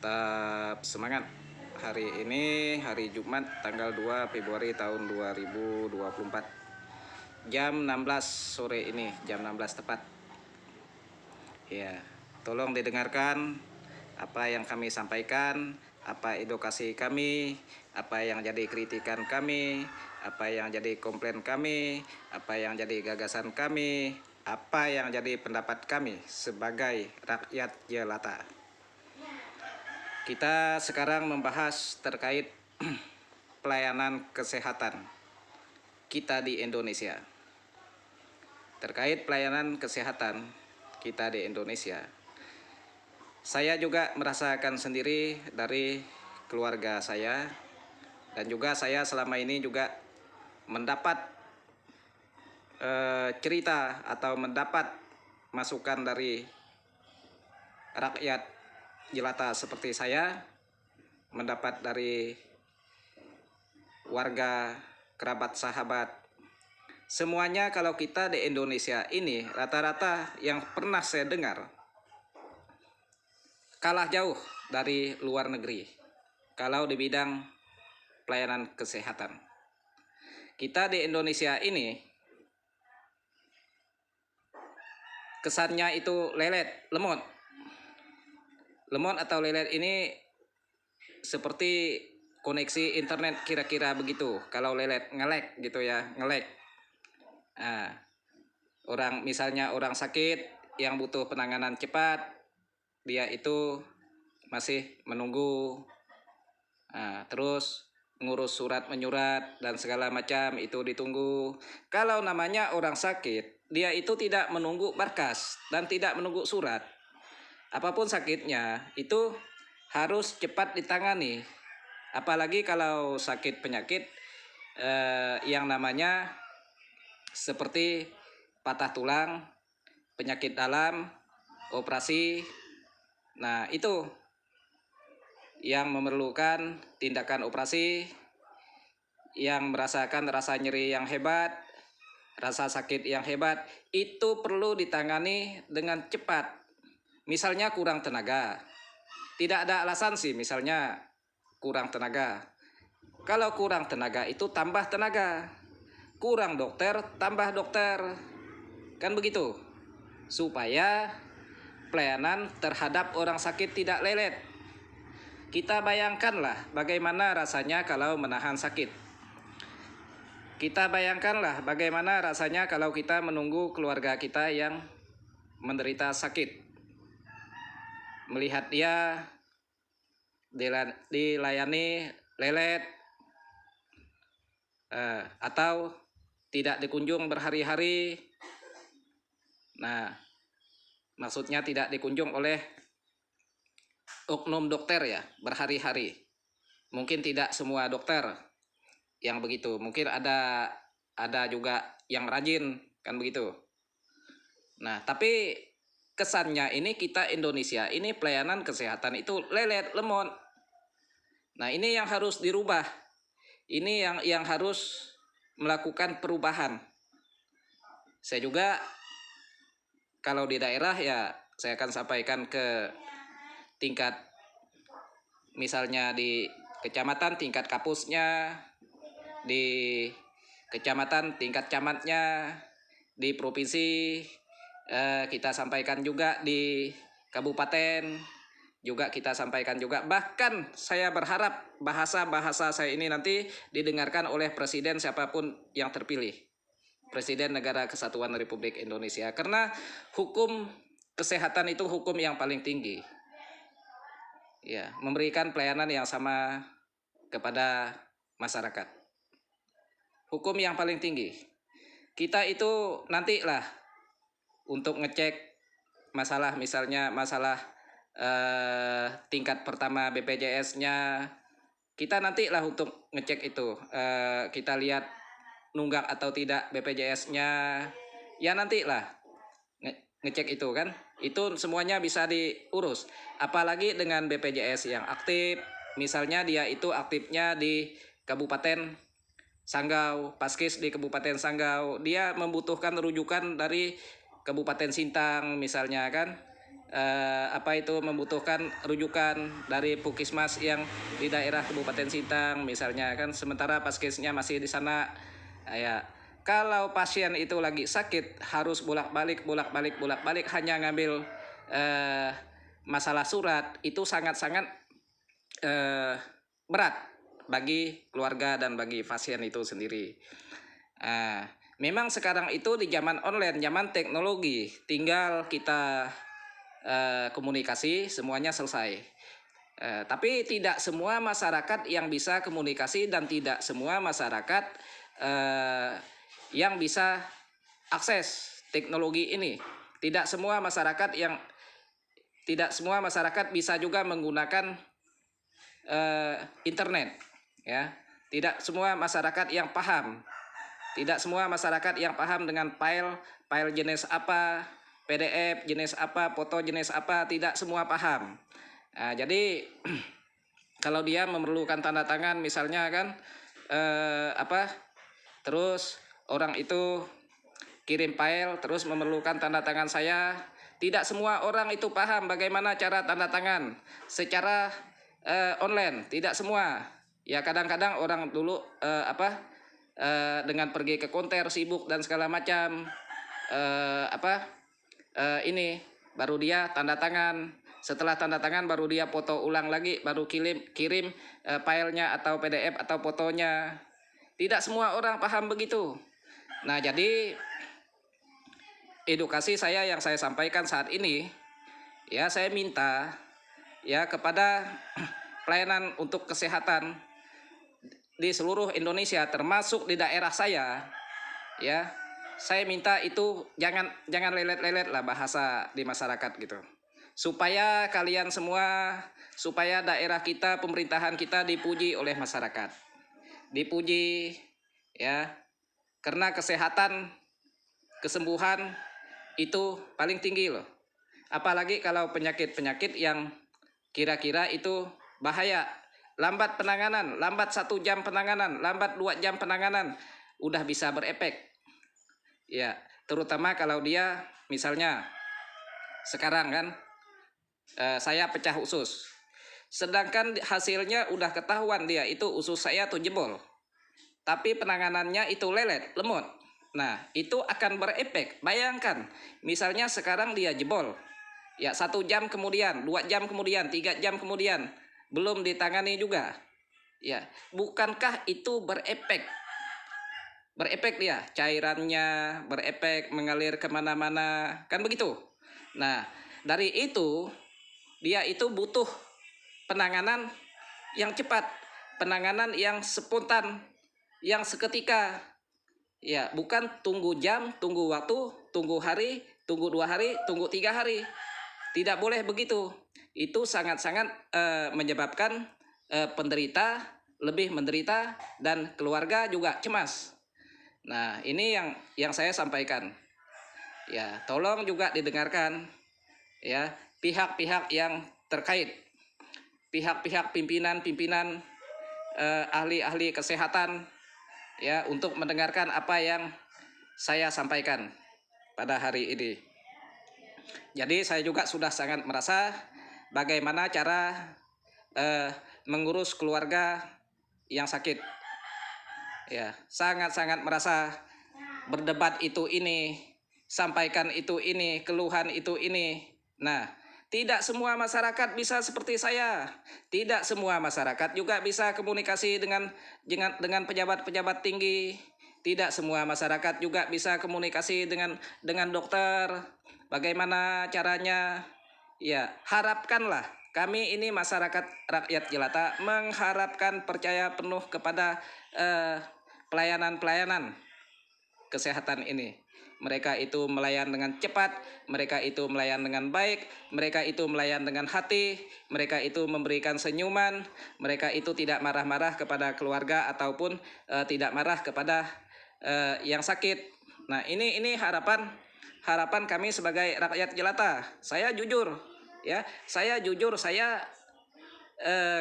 Tetap semangat. Hari ini hari Jumat tanggal 2 Februari tahun 2024. Jam 16 sore ini, jam 16 tepat. Ya, tolong didengarkan apa yang kami sampaikan, apa edukasi kami, apa yang jadi kritikan kami, apa yang jadi komplain kami, apa yang jadi gagasan kami, apa yang jadi pendapat kami sebagai rakyat jelata. Kita sekarang membahas terkait pelayanan kesehatan kita di Indonesia. Terkait pelayanan kesehatan kita di Indonesia, saya juga merasakan sendiri dari keluarga saya, dan juga saya selama ini juga mendapat cerita atau mendapat masukan dari rakyat jelata seperti saya, mendapat dari warga, kerabat, sahabat. Semuanya kalau kita di Indonesia ini rata-rata yang pernah saya dengar kalah jauh dari luar negeri kalau di bidang pelayanan kesehatan. Kita di Indonesia ini kesannya itu lelet, lemot. Lemot atau lelet ini seperti koneksi internet kira-kira begitu. Kalau lelet, ngelek gitu ya, ngelek. Nah, misalnya orang sakit yang butuh penanganan cepat, dia itu masih menunggu. Nah, terus ngurus surat menyurat dan segala macam itu ditunggu. Kalau namanya orang sakit, dia itu tidak menunggu berkas dan tidak menunggu surat. Apapun sakitnya itu harus cepat ditangani. Apalagi kalau sakit penyakit yang namanya seperti patah tulang, penyakit dalam, operasi. Nah, itu yang memerlukan tindakan operasi, yang merasakan rasa nyeri yang hebat, rasa sakit yang hebat, itu perlu ditangani dengan cepat. Misalnya kurang tenaga, tidak ada alasan sih misalnya kurang tenaga. Kalau kurang tenaga itu tambah tenaga, kurang dokter tambah dokter, kan begitu, supaya pelayanan terhadap orang sakit tidak lelet. Kita bayangkanlah bagaimana rasanya kalau menahan sakit. Kita bayangkanlah bagaimana rasanya kalau kita menunggu keluarga kita yang menderita sakit, melihat dia dilayani lelet atau tidak dikunjung berhari-hari. Nah, maksudnya tidak dikunjung oleh oknum dokter ya, berhari-hari. Mungkin tidak semua dokter yang begitu, mungkin ada juga yang rajin, kan begitu. Nah, tapi kesannya ini kita Indonesia ini pelayanan kesehatan itu lelet, lemot. Nah, ini yang harus dirubah. Ini yang harus melakukan perubahan. Saya juga kalau di daerah ya saya akan sampaikan ke tingkat, misalnya di kecamatan tingkat kapusnya, di kecamatan tingkat camatnya, di provinsi kita sampaikan juga, di kabupaten juga kita sampaikan juga. Bahkan saya berharap bahasa saya ini nanti didengarkan oleh presiden siapapun yang terpilih, Presiden Negara Kesatuan Republik Indonesia, karena hukum kesehatan itu hukum yang paling tinggi. Ya, memberikan pelayanan yang sama kepada masyarakat. Hukum yang paling tinggi. Kita itu nantilah untuk ngecek masalah, misalnya masalah tingkat pertama BPJS-nya, kita nantilah untuk ngecek itu. Kita lihat nunggak atau tidak BPJS-nya, ya nantilah ngecek itu kan. Itu semuanya bisa diurus. Apalagi dengan BPJS yang aktif, misalnya dia itu aktifnya di Kabupaten Sanggau, Paskes di Kabupaten Sanggau, dia membutuhkan rujukan dari Kabupaten Sintang misalnya kan. apa itu membutuhkan rujukan dari Puskesmas yang di daerah Kabupaten Sintang misalnya kan, sementara paskesnya masih di sana. Ya, kalau pasien itu lagi sakit harus bolak-balik hanya ngambil masalah surat, itu sangat-sangat berat bagi keluarga dan bagi pasien itu sendiri. Memang sekarang itu di zaman online, zaman teknologi, tinggal kita komunikasi semuanya selesai. Tapi tidak semua masyarakat yang bisa komunikasi dan tidak semua masyarakat yang bisa akses teknologi ini. Tidak semua masyarakat bisa juga menggunakan internet, ya. Tidak semua masyarakat yang paham. Tidak semua masyarakat yang paham dengan file jenis apa, PDF jenis apa, foto jenis apa, tidak semua paham. Jadi kalau dia memerlukan tanda tangan misalnya kan, terus orang itu kirim file terus memerlukan tanda tangan saya, tidak semua orang itu paham bagaimana cara tanda tangan secara online, tidak semua. Ya kadang-kadang orang dulu dengan pergi ke konter sibuk dan segala macam, ini baru dia tanda tangan. Setelah tanda tangan baru dia foto ulang lagi, baru kirim filenya atau PDF atau fotonya. Tidak semua orang paham begitu. Nah, jadi edukasi saya yang saya sampaikan saat ini, ya saya minta ya kepada pelayanan untuk kesehatan di seluruh Indonesia termasuk di daerah saya, ya saya minta itu jangan lelet-lelet lah bahasa di masyarakat gitu, supaya kalian semua, supaya daerah kita, pemerintahan kita dipuji oleh masyarakat, dipuji ya, karena kesehatan, kesembuhan itu paling tinggi loh, apalagi kalau penyakit-penyakit yang kira-kira itu bahaya, lambat penanganan, lambat 1 jam penanganan, lambat 2 jam penanganan, udah bisa berefek. Ya, terutama kalau dia misalnya sekarang kan saya pecah usus, sedangkan hasilnya udah ketahuan dia itu usus saya tuh jebol, tapi penanganannya itu lelet, lemot. Nah, itu akan berefek. Bayangkan, misalnya sekarang dia jebol, ya 1 jam kemudian, 2 jam kemudian, 3 jam kemudian, belum ditangani juga. Ya, bukankah itu berefek? Berefek dia, cairannya berefek, mengalir kemana-mana, kan begitu. Nah, dari itu, dia itu butuh penanganan yang cepat, penanganan yang spontan, yang seketika. Ya, bukan tunggu jam, tunggu waktu, tunggu hari, tunggu 2 hari, tunggu 3 hari. Tidak boleh begitu. Itu sangat-sangat menyebabkan penderita lebih menderita dan keluarga juga cemas. Nah, ini yang saya sampaikan. Ya, tolong juga didengarkan ya pihak-pihak yang terkait. Pihak-pihak pimpinan ahli-ahli kesehatan ya, untuk mendengarkan apa yang saya sampaikan pada hari ini. Jadi saya juga sudah sangat merasa bagaimana cara mengurus keluarga yang sakit. Ya, sangat-sangat merasa berdebat itu ini, sampaikan itu ini, keluhan itu ini. Nah, tidak semua masyarakat bisa seperti saya. Tidak semua masyarakat juga bisa komunikasi dengan pejabat-pejabat tinggi. Tidak semua masyarakat juga bisa komunikasi dengan dokter. Bagaimana caranya? Ya, harapkanlah kami ini masyarakat rakyat jelata mengharapkan percaya penuh kepada pelayanan kesehatan ini. Mereka itu melayan dengan cepat, mereka itu melayan dengan baik, mereka itu melayan dengan hati, mereka itu memberikan senyuman, mereka itu tidak marah-marah kepada keluarga ataupun tidak marah kepada yang sakit. Nah, ini harapan kami sebagai rakyat jelata. Saya jujur, ya, saya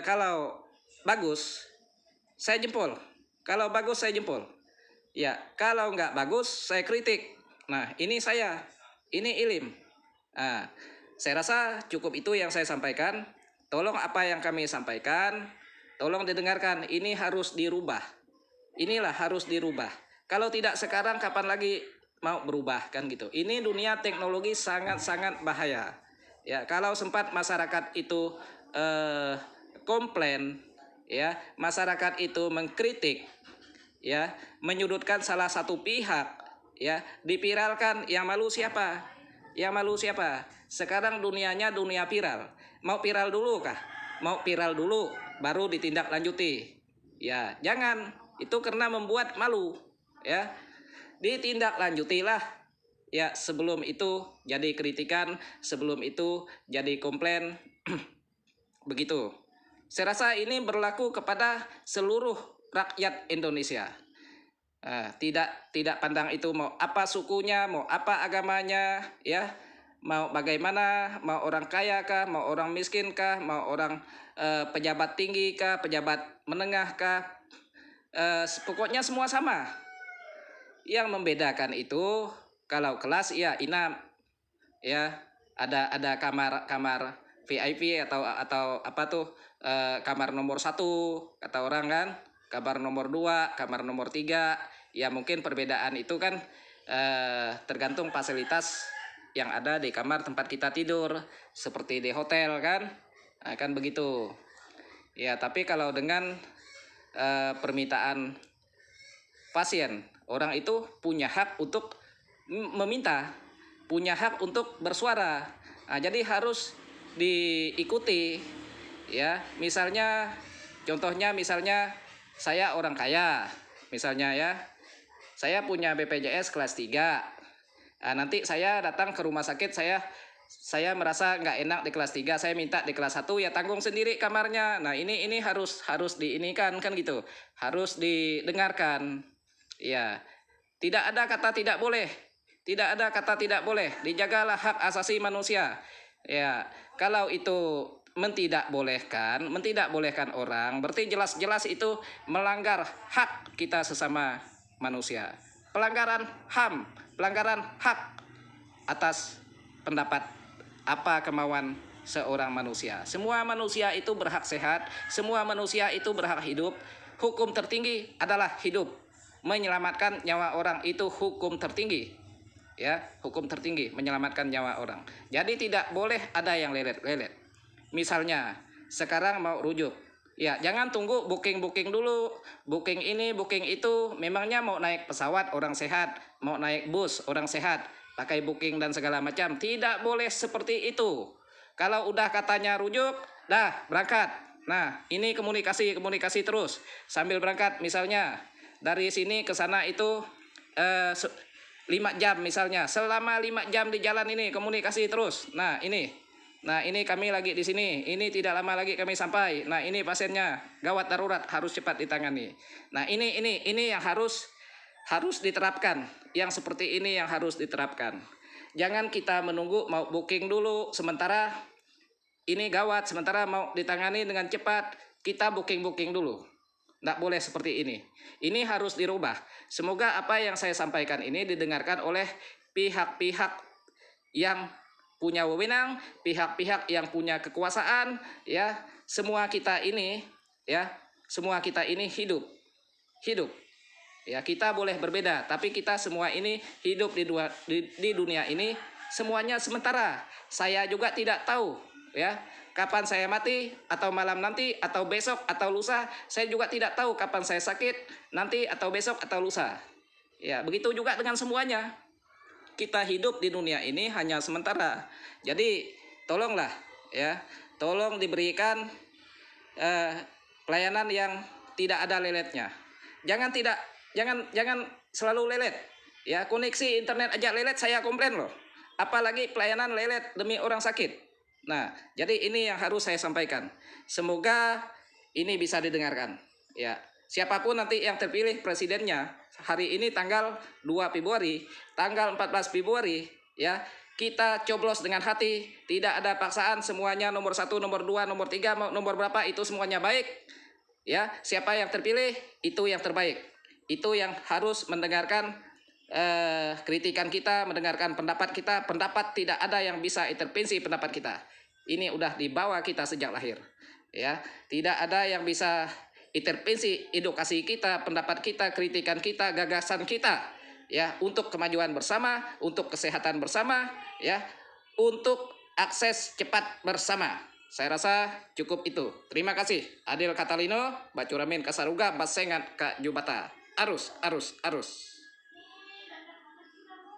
kalau bagus saya jempol, kalau bagus saya jempol. Ya, kalau nggak bagus saya kritik. Nah, ini saya, ini Ilim. Nah, Saya rasa cukup itu yang saya sampaikan. Tolong apa yang kami sampaikan, tolong didengarkan. Ini harus dirubah. Inilah harus dirubah. Kalau tidak sekarang, kapan lagi mau berubah kan gitu. Ini dunia teknologi sangat-sangat bahaya. Ya, kalau sempat masyarakat itu komplain, ya, masyarakat itu mengkritik, ya, menyudutkan salah satu pihak, ya, dipiralkan, yang malu siapa? Yang malu siapa? Sekarang dunianya dunia viral. Mau viral dulu kah? Mau viral dulu baru ditindaklanjuti. Ya, jangan. Itu karena membuat malu, ya. Ditindaklanjutilah. Ya, sebelum itu jadi kritikan, sebelum itu jadi komplain. Begitu. Saya rasa ini berlaku kepada seluruh rakyat Indonesia. Tidak pandang itu mau apa sukunya, mau apa agamanya, ya, mau bagaimana, mau orang kaya kah, mau orang miskin kah, mau orang pejabat tinggi kah, pejabat menengah kah, pokoknya semua sama. Yang membedakan itu kalau kelas ya inap, ya, ada kamar VIP atau apa tuh, kamar nomor 1 kata orang kan, kamar nomor 2, kamar nomor 3. Ya mungkin perbedaan itu kan tergantung fasilitas yang ada di kamar tempat kita tidur, seperti di hotel kan, kan begitu. Ya, tapi kalau dengan permintaan pasien, orang itu punya hak untuk meminta, punya hak untuk bersuara. Jadi harus diikuti, ya. Misalnya, contohnya misalnya saya orang kaya, misalnya ya, saya punya BPJS kelas 3. Nanti saya datang ke rumah sakit, saya merasa nggak enak di kelas 3, saya minta di kelas 1, ya tanggung sendiri kamarnya. Nah, ini harus diinikan kan gitu. Harus didengarkan. Ya. Tidak ada kata tidak boleh. Tidak ada kata tidak boleh. Dijagalah hak asasi manusia. Ya, kalau itu mentidakbolehkan orang, berarti jelas-jelas itu melanggar hak kita sesama manusia. Pelanggaran HAM, pelanggaran hak atas pendapat apa kemauan seorang manusia. Semua manusia itu berhak sehat, semua manusia itu berhak hidup. Hukum tertinggi adalah hidup. Menyelamatkan nyawa orang itu hukum tertinggi. Ya, hukum tertinggi menyelamatkan nyawa orang. Jadi tidak boleh ada yang lelet-lelet. Misalnya sekarang mau rujuk, ya jangan tunggu booking dulu, booking ini booking itu. Memangnya mau naik pesawat orang sehat, mau naik bus orang sehat, pakai booking dan segala macam? Tidak boleh seperti itu. Kalau udah katanya rujuk, dah berangkat. Nah, ini komunikasi terus sambil berangkat. Misalnya dari sini ke sana itu 5 jam misalnya. Selama 5 jam di jalan ini komunikasi terus. Nah ini kami lagi di sini. Ini tidak lama lagi kami sampai. Nah, ini pasiennya gawat darurat, harus cepat ditangani. Nah, ini yang harus diterapkan. Yang seperti ini yang harus diterapkan. Jangan kita menunggu mau booking dulu, sementara ini gawat, sementara mau ditangani dengan cepat, kita booking dulu. Tidak boleh seperti ini. Ini harus dirubah. Semoga apa yang saya sampaikan ini didengarkan oleh pihak-pihak yang punya wewenang, pihak-pihak yang punya kekuasaan, ya. Semua kita ini, ya, semua kita ini hidup. Ya, kita boleh berbeda, tapi kita semua ini hidup di dunia ini semuanya sementara. Saya juga tidak tahu, ya, kapan saya mati, atau malam nanti, atau besok, atau lusa. Saya juga tidak tahu kapan saya sakit, nanti, atau besok, atau lusa. Ya, begitu juga dengan semuanya. Kita hidup di dunia ini hanya sementara. Jadi, tolonglah, ya, tolong diberikan pelayanan yang tidak ada leletnya. Jangan selalu lelet. Ya, koneksi internet aja lelet, saya komplain loh. Apalagi pelayanan lelet demi orang sakit. Nah, jadi ini yang harus saya sampaikan. Semoga ini bisa didengarkan. Ya, siapapun nanti yang terpilih presidennya, hari ini tanggal 2 Februari, tanggal 14 Februari, ya, kita coblos dengan hati, tidak ada paksaan, semuanya nomor 1, nomor 2, nomor 3, nomor berapa, itu semuanya baik. Ya, siapa yang terpilih, itu yang terbaik. Itu yang harus mendengarkan kritikan kita, mendengarkan pendapat kita. Pendapat tidak ada yang bisa intervensi pendapat kita. Ini udah dibawa kita sejak lahir. Ya, tidak ada yang bisa intervensi edukasi kita, pendapat kita, kritikan kita, gagasan kita. Ya, untuk kemajuan bersama, untuk kesehatan bersama, ya, untuk akses cepat bersama. Saya rasa cukup itu. Terima kasih. Adil Katalino, Bacuramin Kasaruga, Basengat Kak Jubata. Arus, arus, arus.